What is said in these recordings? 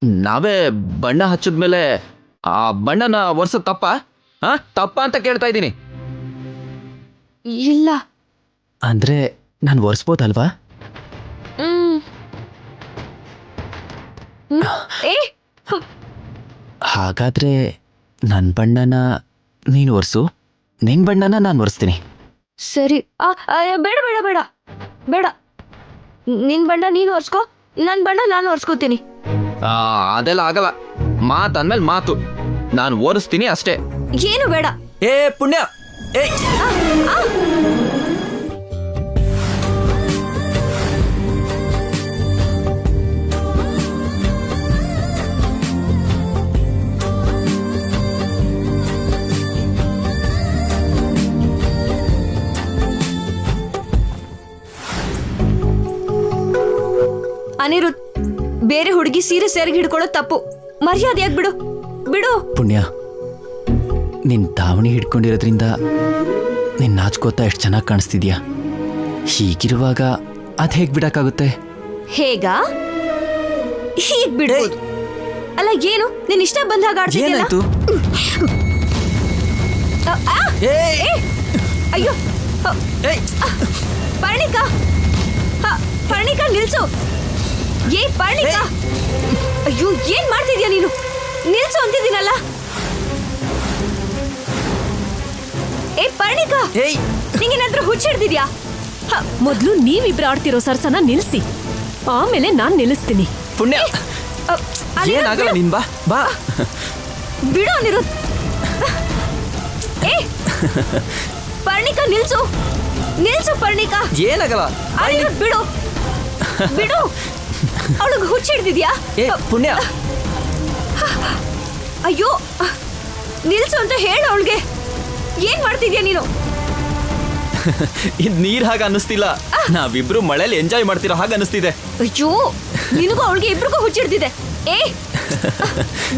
ನಾವೇ ಬಣ್ಣ ಹಚ್ಚಿದ್ಮೇಲೆ ಆ ಬಣ್ಣನ ಒರ್ಸೋದ್ ತಪ್ಪ ಅಂತ ಕೇಳ್ತಾ ಇದ್ದೀನಿ. ಇಲ್ಲ. ಅಂದ್ರೆ ನಾನು ಒರ್ಸ್ಬೋದಲ್ವಾ? ಏ ಹಾಗಾದ್ರೆ ನನ್ನ ಬಣ್ಣನ ನೀನು ಒರ್ಸು, ನಿನ್ನ ಬಣ್ಣನ ನಾನು ಒರೆಸ್ತೀನಿ. ಸರಿ. ಬೇಡ ಬೇಡ ಬೇಡ ಬೇಡ, ನಿನ್ ಬಣ್ಣ ನೀನು ಒರ್ಸ್ಕೊ, ನನ್ನ ಬಣ್ಣ ನಾನು ಒರ್ಸ್ಕೋತೀನಿ. ಅದೆಲ್ಲ ಆಗಲ್ಲ. ಮಾತಂದ್ಮೇಲೆ ಮಾತು. ನಾನು ಒರೆಸ್ತೀನಿ ಅಷ್ಟೇ. ಏನು ಬೇಡ. ಏ ಪುಣ್ಯ, ಏ ಅನಿರುದ್ಧ್, ಬೇರೆ ಹುಡುಗಿ ಸೀರೆ ಸೇರಿಗೆ ಹಿಡ್ಕೊಳ್ಳೋದು ತಪ್ಪು. ಮರ್ಯಾದೆಯಾಗಿ ಬಿಡು ಬಿಡು. ಪುಣ್ಯ, ನಿನ್ನ ದಾವಣಿ ಹಿಡ್ಕೊಂಡಿರೋದ್ರಿಂದ ನಿನ್ನ ನಾಚ್ಕೋತಾ ಎಷ್ಟು ಚೆನ್ನಾಗಿ ಕಾಣಿಸ್ತಿದ್ಯಾ. ಹೀಗಿರುವಾಗ ಅದು ಹೇಗೆ ಬಿಡಕ್ಕಾಗುತ್ತೆ? ಹೇಗ ಹೀಗ್ ಬಿಡ್ಬೋದು. ಅಲ್ಲ ಏನು, ನಿನ್ ಇಷ್ಟ ಬಂದಾಗ ಆಡ್ತಿದ್ಯಲ್ಲ. ಏನಾಯ್ತು? ಅಯ್ಯೋ ಪರ್ಣಿಕಾ, ಪರ್ಣಿಕಾ ನಿಲ್ಸು. ಏ ಪರ್ಣಿಕಾ, ಅಯ್ಯೋ ಏನ್ ಮಾಡ್ತಿದ್ಯಾ ನೀನು? ನಿಲ್ಸು ಅಂತಿದ್ದೀನಲ್ಲ. ಏ ಪರ್ಣಿಕಾ, ನಿಂಗೇನಾದ್ರೂ ಹುಚ್ಚಿಡ್ತಿದ್ಯಾ? ಮೊದ್ಲು ನೀವಿಬ್ರು ಆಡ್ತಿರೋ ಸರ್ಸನ ನಿಲ್ಸಿ, ಆಮೇಲೆ ನಾನ್ ನಿಲ್ಲಿಸ್ತೀನಿ. ಪುಣ್ಯ, ಏನಾಗಲ್ಲ, ನೀನ್ ಬಾ ಬಾ. ಬಿಡು ಅನಿರುದ್ಧ್. ಏ ಪರ್ಣಿಕಾ ನಿಲ್ಸು, ನಿಲ್ಸು ಪರ್ಣಿಕಾ. ಏನಾಗಲ್ಲ, ಅನಿರುದ್ಧ್ ಬಿಡು ಬಿಡು. ಅವಳಿಗೆ ಹುಚ್ಚಿಡ್ತಿದ್ಯಾ? ಪುಣ್ಯ, ಅಯ್ಯೋ ನಿಲ್ಸು ಅಂತ ಹೇಳು ಅವಳಿಗೆ. ಏನ್ ಮಾಡ್ತಿದ್ಯಾ ನೀನು? ಇದ್ ನೀರ್ ಹಾಗೆ ಅನ್ನಿಸ್ತಿಲ್ಲ, ನಾವಿಬ್ರು ಮಳೆಯಲ್ಲಿ ಎಂಜಾಯ್ ಮಾಡ್ತಿರೋ ಹಾಗೆ ಅನ್ನಿಸ್ತಿದೆ. ಅಯ್ಯೋ ನಿನಗೂ ಅವಳಿಗೆ ಇಬ್ರಿಗೂ ಹುಚ್ಚಿಡ್ತಿದೆ. ಏ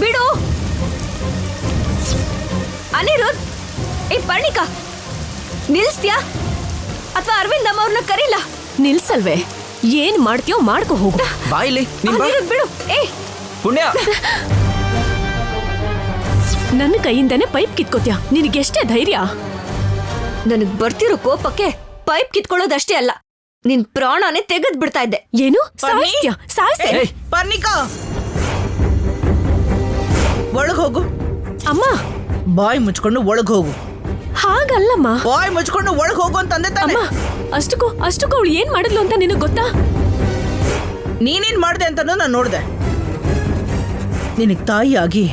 ಬಿಡು ಅನಿರುದ್ಧ್. ಏ ಪರ್ಣಿಕಾ ನಿಲ್ಸ್ತ್ಯಾ ಅಥವಾ ಅರವಿಂದ್ ಅಮ್ಮ ಅವ್ರನ್ನ ಕರೀಲ? ನಿಲ್ಸಲ್ವೇ? ಏನ್ ಮಾಡ್ತೀಯೋ ಮಾಡ್ಕೊ ಹೋಗು. ಬಾಯಿಲಿ ಅನಿರುದ್ಧ್ ಬಿಡು. ಏ ಪುಣ್ಯ, ನನ್ನ ಕೈಯಿಂದನೇ ಪೈಪ್ ಕಿತ್ಕೋತ್ಯಾ? ನಿನಗೆಷ್ಟೇ ಧೈರ್ಯ? ನನಗ್ ಬರ್ತಿರೋ ಕೋಪಕ್ಕೆ ಪೈಪ್ ಕಿತ್ಕೊಳ್ಳೋದಷ್ಟೇ ಅಲ್ಲ, ನಿನ್ ಪ್ರಾಣನೇ ತೆಗೆದ್ ಬಿಡ್ತಾ ಇದ್ದೆ. ಏನು ಸಾಯಿಸ್ತ್ಯಾ? ಸಾಯಿಸೆ. ಪರ್ಣಿಕಾ, ಒಳಗ್ ಹೋಗು. ಅಮ್ಮ, ಬಾಯ್ ಮುಚ್ಕೊಂಡು ಒಳಗ್ ಹೋಗು. ಹಾಗಲ್ಲಮ್ಮ. ಬಾಯ್ ಮುಚ್ಕೊಂಡು ಒಳಗ್ ಹೋಗು ಅಂತಂದೆ ತಾನೆ. ಅಮ್ಮ, ಅಷ್ಟಕ್ಕೂ ಅವಳು ಏನ್ ಮಾಡಿದ್ಲು ಅಂತ ನಿನಗ್ ಗೊತ್ತಾ? ನೀನೇನ್ ಮಾಡ್ದೆ ಅಂತ ನಾನು ನೋಡ್ದೆ. ನಿನಗ್ ತಾಯಿಯಾಗಿ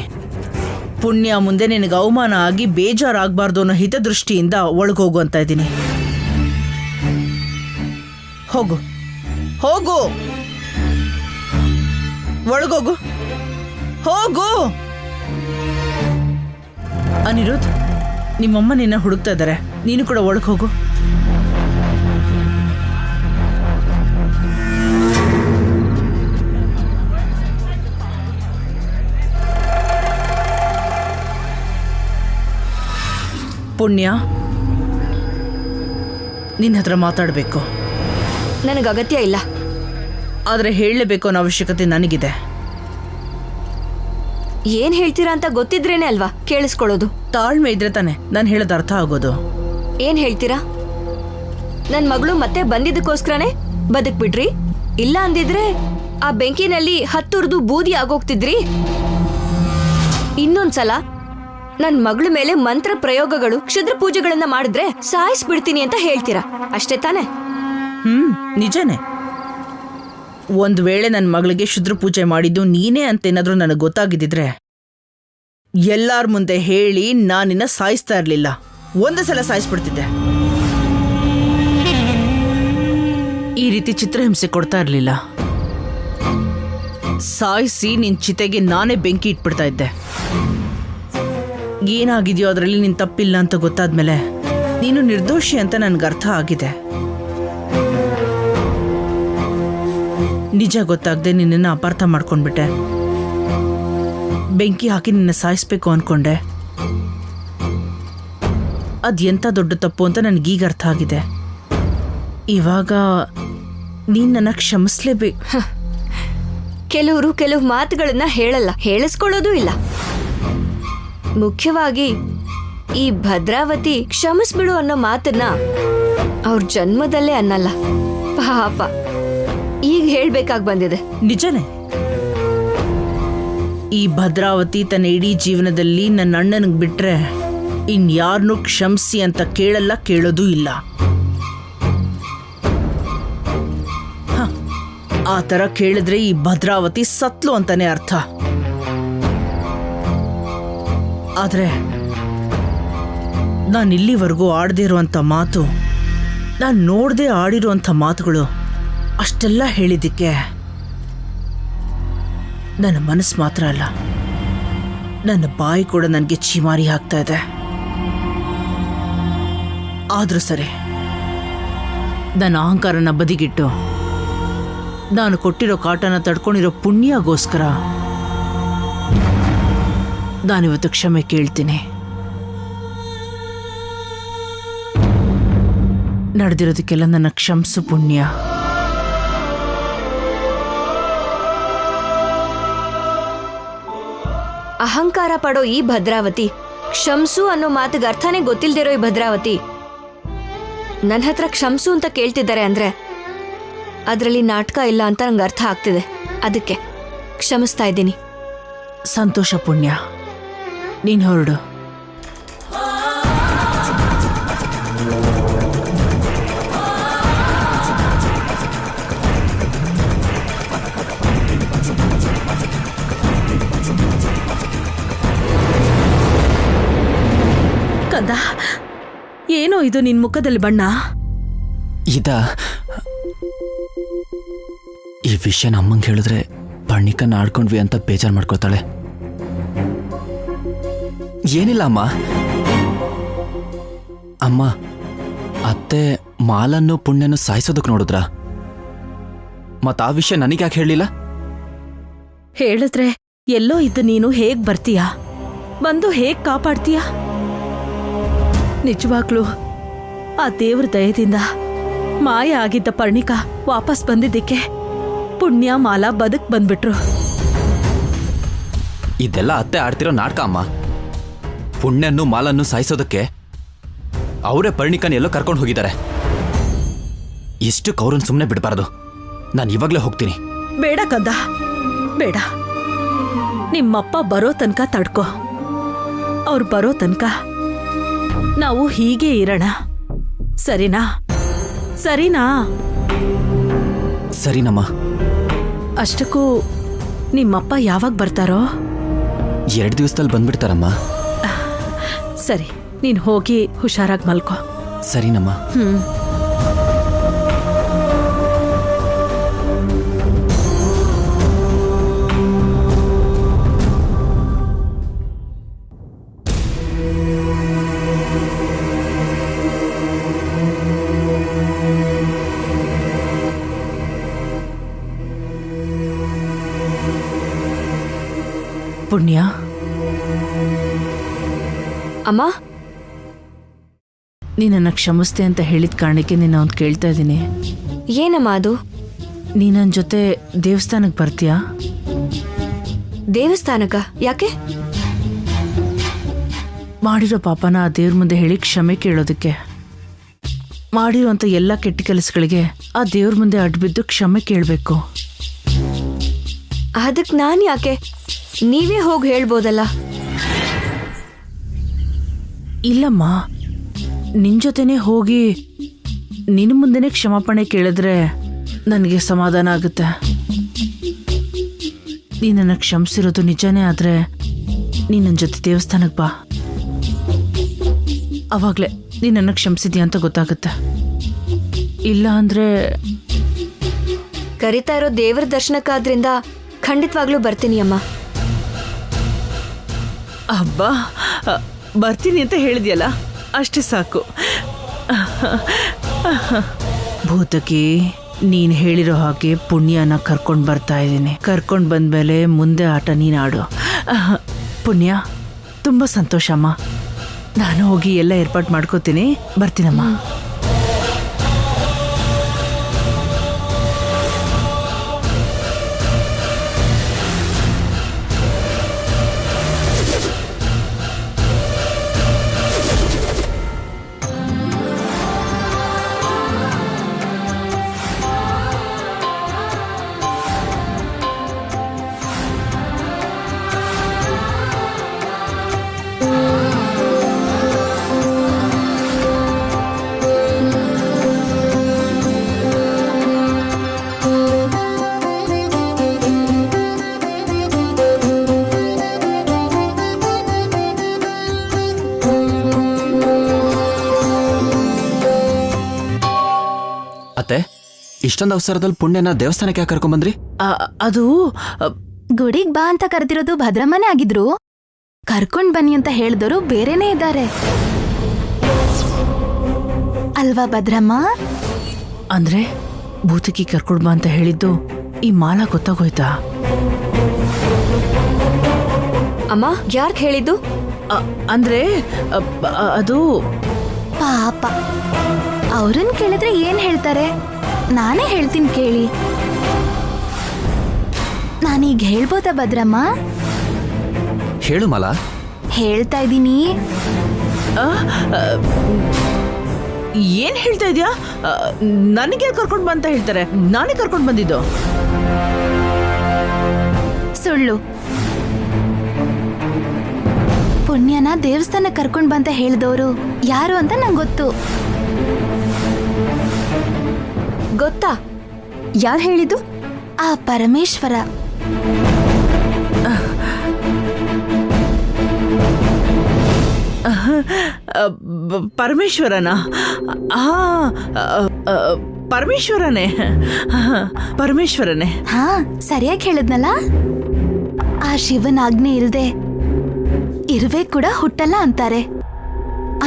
ಪುಣ್ಯ ಮುಂದೆ ನಿನಗೆ ಅವಮಾನ ಆಗಿ ಬೇಜಾರಾಗಬಾರ್ದು ಅನ್ನೋ ಹಿತದೃಷ್ಟಿಯಿಂದ ಒಳಗ್ ಹೋಗು ಅಂತ ಇದ್ದೀನಿ. ಹೋಗು ಹೋಗು, ಒಳಗೋಗು, ಹೋಗು. ಅನಿರುದ್ಧ್, ನಿಮ್ಮಮ್ಮ ನಿನ್ನ ಹುಡುಕ್ತಾ ಇದ್ದಾರೆ, ನೀನು ಕೂಡ ಒಳಗೆ ಹೋಗು. ಪುಣ್ಯ, ನಿನ್ನ ಹತ್ರ ಮಾತಾಡಬೇಕು. ನನಗೆ ಅಗತ್ಯ ಇಲ್ಲ. ಆದರೆ ಹೇಳಲೇಬೇಕು ಅನ್ನೋ ಅವಶ್ಯಕತೆ ನನಗಿದೆ. ಏನ್ ಹೇಳ್ತೀರಾ ಅಂತ ಗೊತ್ತಿದ್ರೇನೆ ಅಲ್ವಾ ಕೇಳಿಸ್ಕೊಳ್ಳೋದು. ತಾಳ್ಮೆ ಇದ್ರೆ ತಾನೆ ನಾನು ಹೇಳೋದು ಅರ್ಥ ಆಗೋದು. ಏನ್ ಹೇಳ್ತೀರಾ? ನನ್ ಮಗಳು ಮತ್ತೆ ಬಂದಿದ್ದಕ್ಕೋಸ್ಕರನೇ ಬದುಕ್ಬಿಡ್ರಿ? ಇಲ್ಲ ಅಂದಿದ್ರೆ ಆ ಬೆಂಕಿನಲ್ಲಿ ಹತ್ತುರ್ದು ಬೂದಿ ಆಗೋಗ್ತಿದ್ರಿ. ಇನ್ನೊಂದ್ಸಲ ನನ್ ಮಗಳ ಮೇಲೆ ಮಂತ್ರ ಪ್ರಯೋಗಗಳು, ಕ್ಷುದ್ರ ಪೂಜೆಗಳನ್ನ ಮಾಡಿದ್ರೆ ಸಾಯಿಸ್ಬಿಡ್ತೀನಿ ಅಂತ ಹೇಳ್ತೀರಾ, ಅಷ್ಟೇ ತಾನೆ? ನಿಜನೇ. ಒಂದ್ ವೇಳೆ ನನ್ನ ಮಗಳಿಗೆ ಶುದ್ರ ಪೂಜೆ ಮಾಡಿದ್ದು ನೀನೇ ಅಂತೇನಾದ್ರೂ ನನಗೆ ಗೊತ್ತಾಗಿದ್ದಿದ್ರೆ ಎಲ್ಲಾರ ಮುಂದೆ ಹೇಳಿ ನಾನಿನ್ನ ಸಾಯಿಸ್ತಾ ಇರ್ಲಿಲ್ಲ, ಒಂದೇ ಸಲ ಸಾಯಿಸ್ಬಿಡ್ತಿದ್ದೆ. ಈ ರೀತಿ ಚಿತ್ರಹಿಂಸೆ ಕೊಡ್ತಾ ಇರ್ಲಿಲ್ಲ. ಸಾಯಿಸಿ ನಿನ್ ಚಿತೆಗೆ ನಾನೇ ಬೆಂಕಿ ಇಟ್ಬಿಡ್ತಾ ಇದ್ದೆ. ಏನಾಗಿದೆಯೋ ಅದರಲ್ಲಿ ನಿನ್ ತಪ್ಪಿಲ್ಲ ಅಂತ ಗೊತ್ತಾದ್ಮೇಲೆ ನೀನು ನಿರ್ದೋಷಿ ಅಂತ ನನ್ಗೆ ಅರ್ಥ ಆಗಿದೆ. ನಿಜ ಗೊತ್ತಾಗದೆ ನಿನ್ನನ್ನು ಅಪಾರ್ಥ ಮಾಡ್ಕೊಂಡ್ಬಿಟ್ಟೆ. ಬೆಂಕಿ ಹಾಕಿ ನಿನ್ನ ಸಾಯಿಸ್ಬೇಕು ಅನ್ಕೊಂಡೆ. ಅದ್ ಎಂತ ದೊಡ್ಡ ತಪ್ಪು ಅಂತ ನನಗೀಗ ಅರ್ಥ ಆಗಿದೆ. ಇವಾಗ ನೀನ್ ನನ್ನ ಕ್ಷಮಿಸ್ಲೇಬೇಕು. ಕೆಲವರು ಕೆಲವು ಮಾತುಗಳನ್ನ ಹೇಳಲ್ಲ, ಹೇಳಿಸ್ಕೊಳ್ಳೋದೂ ಇಲ್ಲ. ಮುಖ್ಯವಾಗಿ ಈ ಭದ್ರಾವತಿ ಕ್ಷಮಿಸ್ಬಿಡು ಅನ್ನೋ ಮಾತನ್ನ ಅವ್ರ ಜನ್ಮದಲ್ಲೇ ಅನ್ನಲ್ಲ. ಪಾಪ ಈಗ ಹೇಳ್ಬೇಕಾಗಿ ಬಂದಿದೆ. ನಿಜನೇ. ಈ ಭದ್ರಾವತಿ ತನ್ನ ಇಡೀ ಜೀವನದಲ್ಲಿ ನನ್ನ ಅಣ್ಣನಿಗೆ ಬಿಟ್ರೆ ಇನ್ಯಾರನ್ನೂ ಕ್ಷಮಿಸಿ ಅಂತ ಕೇಳಲ್ಲ, ಕೇಳೋದೂ ಇಲ್ಲ. ಆ ಥರ ಕೇಳಿದ್ರೆ ಈ ಭದ್ರಾವತಿ ಸತ್ಲು ಅಂತಾನೆ ಅರ್ಥ. ಆದ್ರೆ ನಾನು ಇಲ್ಲಿವರೆಗೂ ಆಡದೇ ಇರುವಂಥ ಮಾತು, ನಾನು ನೋಡದೆ ಆಡಿರುವಂಥ ಮಾತುಗಳು ಅಷ್ಟೆಲ್ಲ ಹೇಳಿದ್ದಕ್ಕೆ ನನ್ನ ಮನಸ್ಸು ಮಾತ್ರ ಅಲ್ಲ, ನನ್ನ ಬಾಯಿ ಕೂಡ ನನಗೆ ಚಿಮಾರಿ ಹಾಕ್ತಾ ಇದೆ. ಆದ್ರೂ ಸರಿ, ನನ್ನ ಅಹಂಕಾರನ ಬದಿಗಿಟ್ಟು ನಾನು ಕೊಟ್ಟಿರೋ ಕಾಟನ ತಡ್ಕೊಂಡಿರೋ ಪುಣ್ಯಗೋಸ್ಕರ ನಾನಿವತ್ತು ಕ್ಷಮೆ ಕೇಳ್ತೀನಿ. ನಡೆದಿರೋದಕ್ಕೆಲ್ಲ ನನ್ನ ಕ್ಷಮಿಸು ಪುಣ್ಯ. ಅಹಂಕಾರ ಪಡೋ ಈ ಭದ್ರಾವತಿ, ಕ್ಷಮ್ಸು ಅನ್ನೋ ಮಾತಿಗೆ ಅರ್ಥನೇ ಗೊತ್ತಿಲ್ದಿರೋ ಈ ಭದ್ರಾವತಿ ನನ್ನ ಹತ್ರ ಕ್ಷಮ್ಸು ಅಂತ ಕೇಳ್ತಿದ್ದಾರೆ ಅಂದ್ರೆ ಅದರಲ್ಲಿ ನಾಟಕ ಇಲ್ಲ ಅಂತ ನಂಗೆ ಅರ್ಥ ಆಗ್ತಿದೆ. ಅದಕ್ಕೆ ಕ್ಷಮಿಸ್ತಾ ಇದ್ದೀನಿ. ಸಂತೋಷ ಪುಣ್ಯ, ನೀನು ಹೊರಡು. ಕಂದ, ಏನೋ ಇದು ನಿನ್ ಮುಖದಲ್ಲಿ ಬಣ್ಣ? ಈ ವಿಷಯನ ಅಮ್ಮಂಗೆ ಹೇಳಿದ್ರೆ ಪರ್ಣಿಕನ್ನ ಆಡ್ಕೊಂಡ್ವಿ ಅಂತ ಬೇಜಾರು ಮಾಡ್ಕೊತಾಳೆ. ಏನಿಲ್ಲ ಅಮ್ಮ. ಅಮ್ಮ, ಅತ್ತೆ ಮಾಲನ್ನು ಪುಣ್ಯನು ಸಾಯಿಸೋದಕ್ಕೆ ನೋಡಿದ್ರ? ಮತ್ತ ಆ ವಿಷಯ ನನಗ್ಯಾಕೆ ಹೇಳಲಿಲ್ಲ? ಹೇಳಿದ್ರೆ ಎಲ್ಲೋ ಇದ್ದ ನೀನು ಹೇಗ್ ಬರ್ತೀಯ, ಬಂದು ಹೇಗ್ ಕಾಪಾಡ್ತೀಯ? ನಿಜವಾಗ್ಲೂ ಆ ದೇವ್ರ ದಯದಿಂದ ಮಾಯ ಆಗಿದ್ದ ಪರ್ಣಿಕ ವಾಪಸ್ ಬಂದಿದ್ದಕ್ಕೆ ಪುಣ್ಯ ಮಾಲ ಬದುಕ್ ಬಂದ್ಬಿಟ್ರು. ಇದೆಲ್ಲ ಅತ್ತೆ ಆಡ್ತಿರೋ ನಾಟಕ ಅಮ್ಮ. ಪುಣ್ಯನ್ನು ಮಾಲನ್ನು ಸಾಯಿಸೋದಕ್ಕೆ ಅವರೇ ಪರ್ಣಿಕನ್ ಎಲ್ಲೋ ಕರ್ಕೊಂಡು ಹೋಗಿದ್ದಾರೆ. ಇಷ್ಟಕ್ಕೆ ಅವ್ರನ್ನ ಸುಮ್ಮನೆ ಬಿಡಬಾರ್ದು. ನಾನು ಇವಾಗಲೇ ಹೋಗ್ತೀನಿ. ಬೇಡ ಕಂದ, ಬೇಡ. ನಿಮ್ಮಪ್ಪ ಬರೋ ತನಕ ತಡ್ಕೋ. ಅವ್ರು ಬರೋ ತನಕ ನಾವು ಹೀಗೆ ಇರೋಣ, ಸರಿನಾ? ಸರಿನಾ? ಸರಿನಮ್ಮ. ಅಷ್ಟಕ್ಕೂ ನಿಮ್ಮಪ್ಪ ಯಾವಾಗ ಬರ್ತಾರೋ? 2 ದಿವಸದಲ್ಲಿ ಬಂದ್ಬಿಡ್ತಾರಮ್ಮ. ಸರಿ, ನೀನ್ ಹೋಗಿ ಹುಷಾರಾಗಿ ಮಲ್ಕೋ. ಸರಿನಮ್ಮ. ಪುಣ್ಯ, ಅಮ್ಮ, ನೀನನ್ನ ಕ್ಷಮಿಸ್ತೆ ಅಂತ ಹೇಳಿದ ಕಾರಣಕ್ಕೆ ನಿನ್ನ ಒಂದು ಕೇಳ್ತಾ ಇದ್ದೀನಿ. ಏನಮ್ಮ ಅದು? ನೀ ನನ್ನ ಜೊತೆ ದೇವಸ್ಥಾನಕ್ಕೆ ಬರ್ತೀಯಾ? ದೇವಸ್ಥಾನಕ್ಕ ಯಾಕೆ? ಮಾಡಿರೋ ಪಾಪನ ಆ ದೇವ್ರ ಮುಂದೆ ಹೇಳಿ ಕ್ಷಮೆ ಕೇಳೋದಕ್ಕೆ. ಮಾಡಿರೋಂಥ ಎಲ್ಲ ಕೆಟ್ಟ ಕೆಲಸಗಳಿಗೆ ಆ ದೇವ್ರ ಮುಂದೆ ಅಡ್ಬಿದ್ದು ಕ್ಷಮೆ ಕೇಳಬೇಕು. ಅದಕ್ಕೆ ನಾನು ಯಾಕೆ? ನೀವೇ ಹೋಗಿ ಹೇಳ್ಬೋದಲ್ಲ. ಇಲ್ಲಮ್ಮ, ನಿನ್ ಜೊತೆನೆ ಹೋಗಿ ನಿನ್ನ ಮುಂದೆನೇ ಕ್ಷಮಾಪಣೆ ಕೇಳಿದ್ರೆ ನನಗೆ ಸಮಾಧಾನ ಆಗುತ್ತೆ. ನೀನನ್ನು ಕ್ಷಮಿಸಿರೋದು ನಿಜನೇ, ಆದರೆ ನೀನು ನನ್ನ ಜೊತೆ ದೇವಸ್ಥಾನಕ್ಕೆ ಬಾ. ಅವಾಗಲೇ ನೀನನ್ನು ಕ್ಷಮಿಸಿದ್ಯಾ ಅಂತ ಗೊತ್ತಾಗುತ್ತೆ. ಇಲ್ಲ ಅಂದರೆ ಕರಿತಾ ಇರೋ ದೇವರ ದರ್ಶನಕ್ಕಾದ್ರಿಂದ ಖಂಡಿತವಾಗ್ಲೂ ಬರ್ತೀನಿ ಅಮ್ಮ. ಅಬ್ಬಾ, ಬರ್ತೀನಿ ಅಂತ ಹೇಳಿದ್ಯಲ್ಲ, ಅಷ್ಟೇ ಸಾಕು. ಭೂತಕಿ, ನೀನು ಹೇಳಿರೋ ಹಾಗೆ ಪುಣ್ಯನ ಕರ್ಕೊಂಡು ಬರ್ತಾ ಇದ್ದೀನಿ. ಕರ್ಕೊಂಡು ಬಂದಮೇಲೆ ಮುಂದೆ ಆಟ ನೀನು ಆಡು. ಪುಣ್ಯ, ತುಂಬ ಸಂತೋಷ ಅಮ್ಮ. ನಾನು ಹೋಗಿ ಎಲ್ಲ ಏರ್ಪಾಡು ಮಾಡ್ಕೋತೀನಿ. ಬರ್ತೀನಮ್ಮ. ಅತ್ತೆ, ಇಷ್ಟೊಂದು ಅವಸರದಲ್ಲಿ ಪುಣ್ಯನ ದೇವಸ್ಥಾನಕ್ಕೆ ಯಾಕೆ ಕರ್ಕೊಂಬಂದ್ರಿ? ಅದು ಗುಡಿಗ್ ಬಾ ಅಂತ ಕರೆದಿರೋದು ಭದ್ರಮ್ಮನೇ ಆಗಿದ್ರು, ಕರ್ಕೊಂಡ್ ಬನ್ನಿ ಅಂತ ಹೇಳಿದವರು ಬೇರೆನೇ ಇದ್ದಾರೆ ಅಲ್ವಾ ಭದ್ರಮ್ಮ? ಅಂದ್ರೆ ಭೂತಕಿ ಕರ್ಕೊಂಡ್ ಬಾ ಅಂತ ಹೇಳಿದ್ದು ಈ ಮಾಲಾ ಗೊತ್ತಾಗೋಯ್ತಾ? ಅಮ್ಮ, ಯಾರ್ಗ್ ಹೇಳಿದ್ದು? ಅಂದ್ರೆ ಅದು ಪಾಪ, ಅವ್ರನ್ ಕೇಳಿದ್ರೆ ಏನ್ ಹೇಳ್ತಾರೆ? ನಾನೇ ಹೇಳ್ತೀನಿ ಕೇಳಿ. ನಾನೀಗ ಹೇಳ್ಬೋದಾ ಭದ್ರಮ್ಮ? ಹೇಳು ಮಾಲಾ. ಹೇಳ್ತಾ ಇದ್ದೀನಿ. ಏನ್ ಹೇಳ್ತಾ ಇದ್ಯಾ? ನನಗೆ ಕರ್ಕೊಂಡ್ ಬಾ ಅಂತ ಹೇಳ್ತಾರೆ, ನಾನೇ ಕರ್ಕೊಂಡ್ ಬಂದಿದ್ದು. ಸುಳ್ಳು. ಪುಣ್ಯನ ದೇವಸ್ಥಾನ ಕರ್ಕೊಂಡ್ ಬಂತ ಹೇಳಿದವರು ಯಾರು ಅಂತ ನಂಗೆ ಗೊತ್ತು. ಗೊತ್ತಾ? ಯಾರು ಹೇಳಿದ್ದು? ಆ ಪರಮೇಶ್ವರ. ಪರಮೇಶ್ವರನ? ಪರಮೇಶ್ವರನೇ, ಪರಮೇಶ್ವರನೇ. ಹಾ, ಸರಿಯಾಗಿ ಹೇಳಿದ್ನಲ್ಲ. ಆ ಶಿವನ ಆಜ್ಞೆ ಇಲ್ದೆ ಇರುವೆ ಕೂಡ ಹುಟ್ಟಲ್ಲ ಅಂತಾರೆ.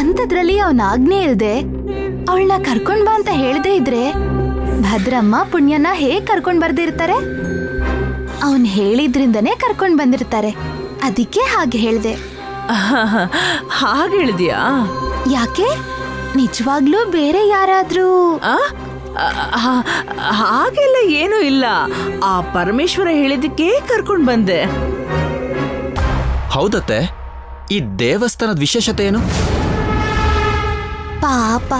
ಅಂಥದ್ರಲ್ಲಿ ಅವನ ಆಜ್ಞೆ ಇಲ್ದೆ ಅವಳನ್ನ ಕರ್ಕೊಂಡ್ ಬಾ ಅಂತ ಹೇಳ್ದೇ ಇದ್ರೆ ಭದ್ರಮ್ಮ ಪುಣ್ಯನ ಹೇಗ್ ಕರ್ಕೊಂಡ್ ಬರ್ದಿರ್ತಾರೆ? ಅವನ್ ಹೇಳಿದ್ರಿಂದನೇ ಕರ್ಕೊಂಡ್ ಬಂದಿರ್ತಾರೆ. ಅದಕ್ಕೆ ಹಾಗೆ ಹೇಳ್ದೆ. ಹಾಗೆ ಹೇಳಿದ್ಯಾ? ಯಾಕೆ? ನಿಜವಾಗ್ಲೂ ಬೇರೆ ಯಾರಾದ್ರೂ? ಹಾಗೆಲ್ಲ ಏನೂ ಇಲ್ಲ. ಆ ಪರಮೇಶ್ವರ ಹೇಳಿದ್ದಕ್ಕೆ ಕರ್ಕೊಂಡ್ ಬಂದೆ. ಹೌದತ್ತೆ, ಈ ದೇವಸ್ಥಾನದ ವಿಶೇಷತೆ ಏನು? ಪಾಪ,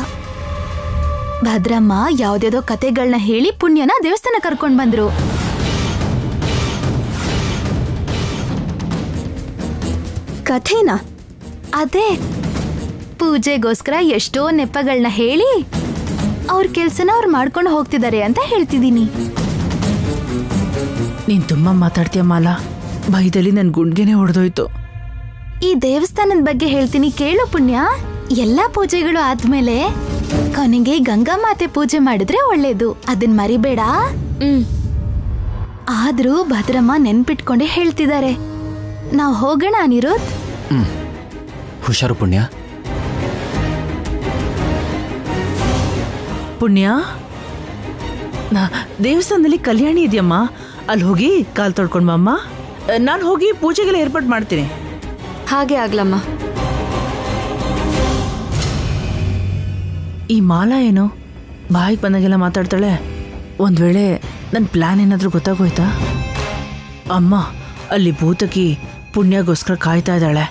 ಭದ್ರಮ್ಮ ಯಾವ್ದೇದೋ ಕತೆಗಳನ್ನ ಹೇಳಿ ಪುಣ್ಯನ ದೇವಸ್ಥಾನ ಕರ್ಕೊಂಡ್ ಬಂದ್ರು. ಕಥೆನಾ? ಅದೇ, ಪೂಜೆಗೋಸ್ಕರ ಎಷ್ಟೋ ನೆಪಗಳನ್ನ ಹೇಳಿ ಅವ್ರ ಕೆಲ್ಸನ ಅವ್ರು ಮಾಡ್ಕೊಂಡು ಹೋಗ್ತಿದ್ದಾರೆ ಅಂತ ಹೇಳ್ತಿದ್ದೀನಿ. ನೀನ್ ತುಂಬಾ ಮಾತಾಡ್ತೀಯ ಮಾಲಾ, ಭಯದಲ್ಲಿ ನನ್ ಗುಂಡ್ಗೆನೆ ಹೊಡೆದೋಯ್ತು. ಈ ದೇವಸ್ಥಾನದ ಬಗ್ಗೆ ಹೇಳ್ತೀನಿ ಕೇಳು ಪುಣ್ಯ. ಎಲ್ಲಾ ಪೂಜೆಗಳು ಆದ್ಮೇಲೆ ಕೊನೆಗೆ ಗಂಗಾ ಮಾತೆ ಪೂಜೆ ಮಾಡಿದ್ರೆ ಒಳ್ಳೇದು, ಅದನ್ ಮರಿಬೇಡ. ಆದ್ರೂ ಭದ್ರಮ್ಮ ನೆನ್ಪಿಟ್ಕೊಂಡೆ ಹೇಳ್ತಿದ್ದಾರೆ. ನಾವ್ ಹೋಗೋಣ ಅನಿರುದ್ಧ್? ಹುಷಾರು ಪುಣ್ಯ. ಪುಣ್ಯ, ದೇವಸ್ಥಾನದಲ್ಲಿ ಕಲ್ಯಾಣಿ ಇದೆಯಮ್ಮ, ಅಲ್ಲಿ ಹೋಗಿ ಕಾಲ್ ತೊಳ್ಕೊಂಡ್ ಬಾ ಅಮ್ಮ. ನಾನು ಹೋಗಿ ಪೂಜೆಗೆಲ್ಲ ಏರ್ಪಾಟ್ ಮಾಡ್ತೀನಿ. ಹಾಗೆ ಆಗ್ಲಮ್ಮ. ಈ ಮಾಲಾ ಏನು ಬಾಯಿಗೆ ಬಂದಾಗೆಲ್ಲ ಮಾತಾಡ್ತಾಳೆ? ಒಂದ್ ವೇಳೆ ನನ್ನ ಪ್ಲಾನ್ ಏನಾದ್ರೂ ಗೊತ್ತಾಗೋಯ್ತಾ? ಅಮ್ಮ, ಅಲ್ಲಿ ಭೂತಕಿ ಪುಣ್ಯಗೋಸ್ಕರ ಕಾಯ್ತಾ ಇದ್ದಾಳೆ.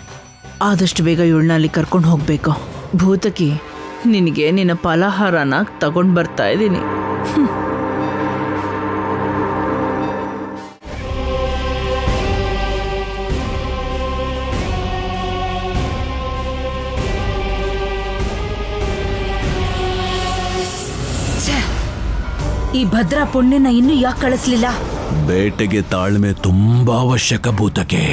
ಆದಷ್ಟು ಬೇಗ ಇವಳನ್ನ ಅಲ್ಲಿ ಕರ್ಕೊಂಡು ಹೋಗ್ಬೇಕು. ಭೂತಕಿ, ನಿನಗೆ ನಿನ್ನ ಫಲಾಹಾರನ ತಗೊಂಡ್ ಬರ್ತಾ ಇದ್ದೀನಿ. ಈ ಭದ್ರಾ ಪುಣ್ಯನ ಇನ್ನೂ ಯಾಕೆ ಕಳಿಸ್ಲಿಲ್ಲ? ಬೇಟೆಗೆ ತಾಳ್ಮೆ ತುಂಬಾ ಅವಶ್ಯಕ ಭೂತಕ್ಕೆ.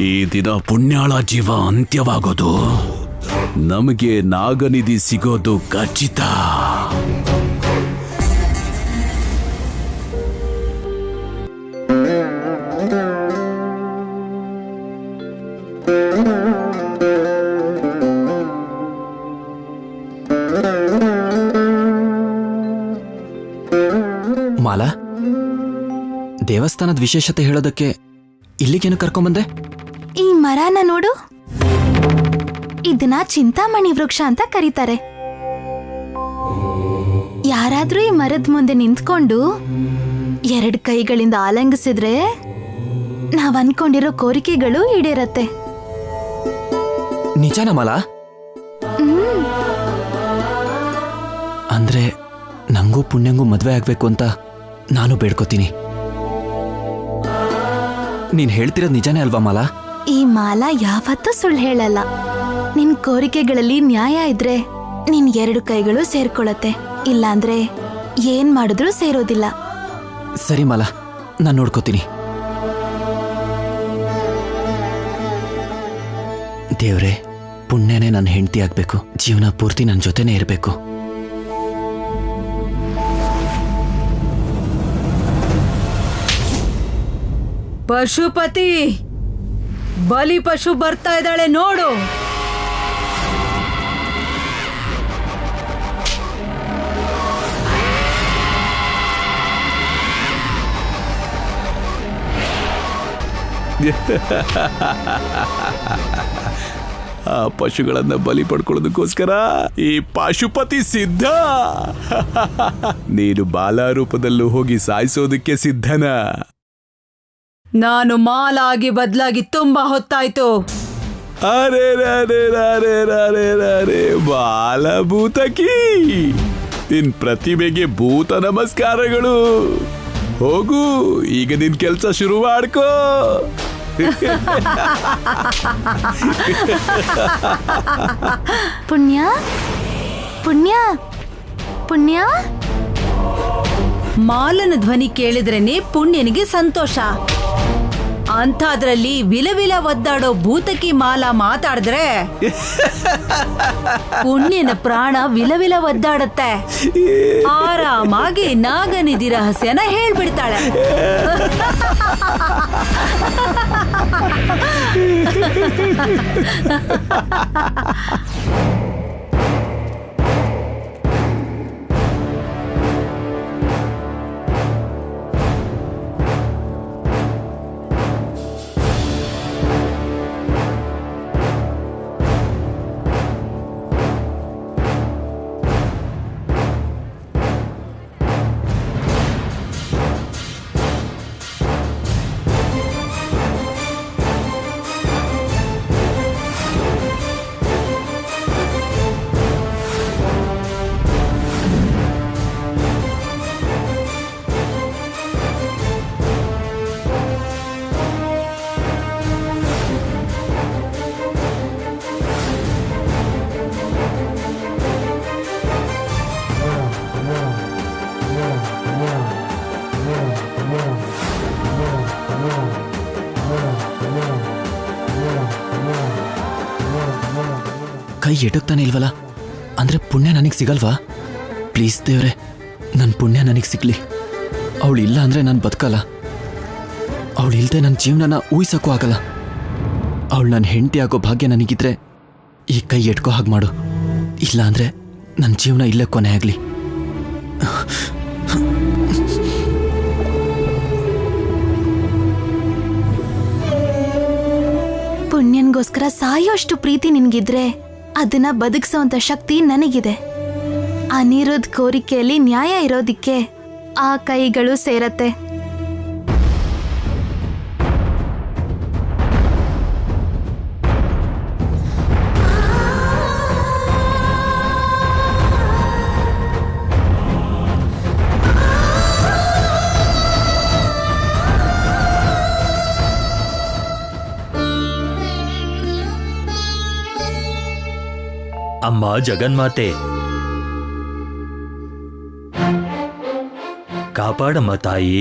ಈ ದಿನ ಪುಣ್ಯಾಳ ಜೀವ ಅಂತ್ಯವಾಗೋದು, ನಮಗೆ ನಾಗನಿಧಿ ಸಿಗೋದು ಖಚಿತ. ಮಾಲಾ, ದೇವಸ್ಥಾನದ ವಿಶೇಷತೆ ಹೇಳೋದಕ್ಕೆ ಇಲ್ಲಿಗೇನು ಕರ್ಕೊಂಬಂದೆ? ಈ ಮರನ ನೋಡು, ಇದನ್ನ ಚಿಂತಾಮಣಿ ವೃಕ್ಷ ಅಂತ ಕರೀತಾರೆ. ಯಾರಾದ್ರೂ ಈ ಮರದ ಮುಂದೆ ನಿಂತ್ಕೊಂಡು 2 ಕೈಗಳಿಂದ ಆಲಂಗಿಸಿದ್ರೆ ನಾವ್ ಅನ್ಕೊಂಡಿರೋ ಕೋರಿಕೆಗಳು ಈಡೇರತ್ತೆ. ನಿಜಾನ ಮಾಲಾ? ಅಂದ್ರೆ ನಂಗೂ ಪುಣ್ಯಂಗೂ ಮದ್ವೆ ಆಗ್ಬೇಕು ಅಂತ ನಾನು ಬೇಡ್ಕೋತೀನಿ. ನೀನ್ ಹೇಳ್ತಿರೋದು ನಿಜಾನೇ ಅಲ್ವಾ ಮಾಲಾ? ಈ ಮಾಲಾ ಯಾವತ್ತೂ ಸುಳ್ಳು ಹೇಳಲ್ಲ. ನಿನ್ ಕೋರಿಕೆಗಳಲ್ಲಿ ನ್ಯಾಯ ಇದ್ರೆ ನಿನ್ 2 ಕೈಗಳು ಸೇರ್ಕೊಳತ್ತೆ, ಇಲ್ಲಾಂದ್ರೆ ಏನ್ ಮಾಡಿದ್ರೂ ಸೇರೋದಿಲ್ಲ. ಸರಿ ಮಾಲಾ, ನಾನು ನೋಡ್ಕೋತೀನಿ. ದೇವ್ರೆ, ಪುಣ್ಯನೇ ನನ್ನ ಹೆಂಡತಿ ಆಗ್ಬೇಕು, ಜೀವನ ಪೂರ್ತಿ ನನ್ನ ಜೊತೆನೇ ಇರಬೇಕು. ಪಶುಪತಿ, ಬಲಿ ಪಶು ಬರ್ತಾ ಇದ್ದಾಳೆ ನೋಡು. ಆ ಪಶುಗಳನ್ನ ಬಲಿ ಪಡ್ಕೊಳ್ಳೋದಕ್ಕೋಸ್ಕರ ಈ ಪಶುಪತಿ ಸಿದ್ಧ. ನೀನು ಬಾಲ ರೂಪದಲ್ಲೂ ಹೋಗಿ ಸಾಯಿಸೋದಕ್ಕೆ ಸಿದ್ಧನಾ? ನಾನು ಮಾಲಾಗಿ ಬದಲಾಗಿ ತುಂಬಾ ಹೊತ್ತಾಯ್ತು. ಅರೆ ರೇ ರೇ ರೇ ರೇ ಬಾಲಭೂತಕಿ, ನಿನ್ ಪ್ರತಿಭೆಗೆ ಭೂತ ನಮಸ್ಕಾರಗಳು. ಹೋಗು, ಈಗ ನಿನ್ ಕೆಲ್ಸ ಶುರು ಮಾಡ್ಕೋ. ಪುಣ್ಯ ಪುಣ್ಯ ಪುಣ್ಯ. ಮಾಲನ ಧ್ವನಿ ಕೇಳಿದ್ರೇನೆ ಪುಣ್ಯನಿಗೆ ಸಂತೋಷ. ಅಂಥದ್ರಲ್ಲಿ ವಿಲವಿಲ ಒದ್ದಾಡೋ ಭೂತಕಿ ಮಾಲ ಮಾತಾಡಿದ್ರೆ ಪುಣ್ಯನ ಪ್ರಾಣ ವಿಲವಿಲ ಒದ್ದಾಡತ್ತೆ. ಆರಾಮಾಗಿ ನಾಗನಿಧಿ ರಹಸ್ಯನ ಹೇಳ್ಬಿಡ್ತಾಳೆ. ಕೈ ಎಟಕ್ತಾನೆ ಇಲ್ವಲ್ಲ, ಅಂದ್ರೆ ಪುಣ್ಯ ನನಗೆ ಸಿಗಲ್ವಾ? ಪ್ಲೀಸ್ ದೇವ್ರೆ, ನನ್ನ ಪುಣ್ಯ ನನಗೆ ಸಿಗ್ಲಿ. ಅವಳು ಇಲ್ಲ ಅಂದ್ರೆ ನಾನು ಬದುಕಲ್ಲ. ಅವಳು ಇಲ್ಲದೆ ನನ್ನ ಜೀವನನ ಊಹಿಸೋಕ್ಕೂ ಆಗಲ್ಲ. ಅವಳು ನನ್ನ ಹೆಂಡತಿ ಆಗೋ ಭಾಗ್ಯ ನನಗಿದ್ರೆ ಈ ಕೈ ಎಟ್ಕೋ ಹಾಗೆ ಮಾಡು. ಇಲ್ಲ ಅಂದ್ರೆ ನನ್ನ ಜೀವನ ಇಲ್ಲೇ ಕೊನೆ ಆಗಲಿ. ಪುಣ್ಯನ್ಗೋಸ್ಕರ ಸಾಯೋಷ್ಟು ಪ್ರೀತಿ ನಿನ್ಗಿದ್ರೆ ಅದನ್ನ ಬದುಕಿಸೋಂತ ಶಕ್ತಿ ನನಗಿದೆ. ಅನಿರುದ್ಧ್ ಕೋರಿಕೆಯಲ್ಲಿ ನ್ಯಾಯ ಇರೋದಿಕ್ಕೆ ಆ ಕೈಗಳು ಸೇರತ್ತೆ. ಅಮ್ಮ ಜಗನ್ಮಾತೆ, ಕಾಪಾಡಮ್ಮ ತಾಯಿ.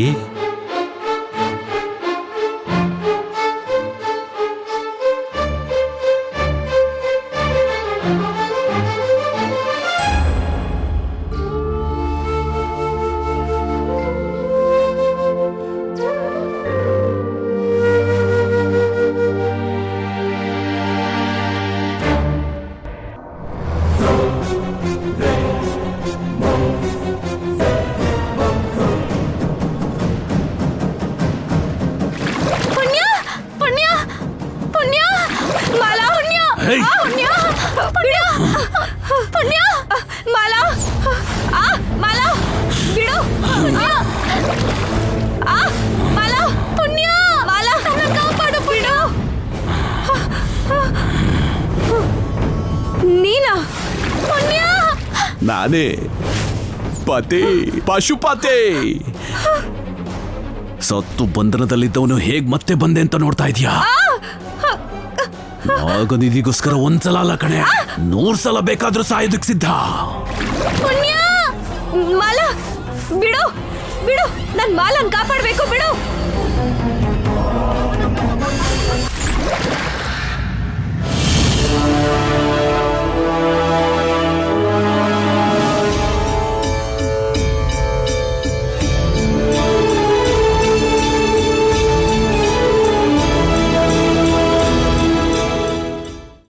ನಾನೇ ಪತಿ ಪಶುಪತಿ. ಸತ್ತು ಬಂಧನದಲ್ಲಿದ್ದವನು ಹೇಗ್ ಮತ್ತೆ ಬಂದೆ ಅಂತ ನೋಡ್ತಾ ಇದೀಯಾ? ನಾಗನಿಧಿಗೋಸ್ಕರ ಒಂದ್ಸಲ ಅಲ್ಲ ಕಣೆ, 100 ಸಲ ಬೇಕಾದ್ರೂ ಸಾಯೋದಕ್ಕೆ ಸಿದ್ಧ. ಮಾಲ ಬಿಡು ಬಿಡು, ನನ್ ಮಾಲನ್ ಕಾಪಾಡ್ಬೇಕು, ಬಿಡು.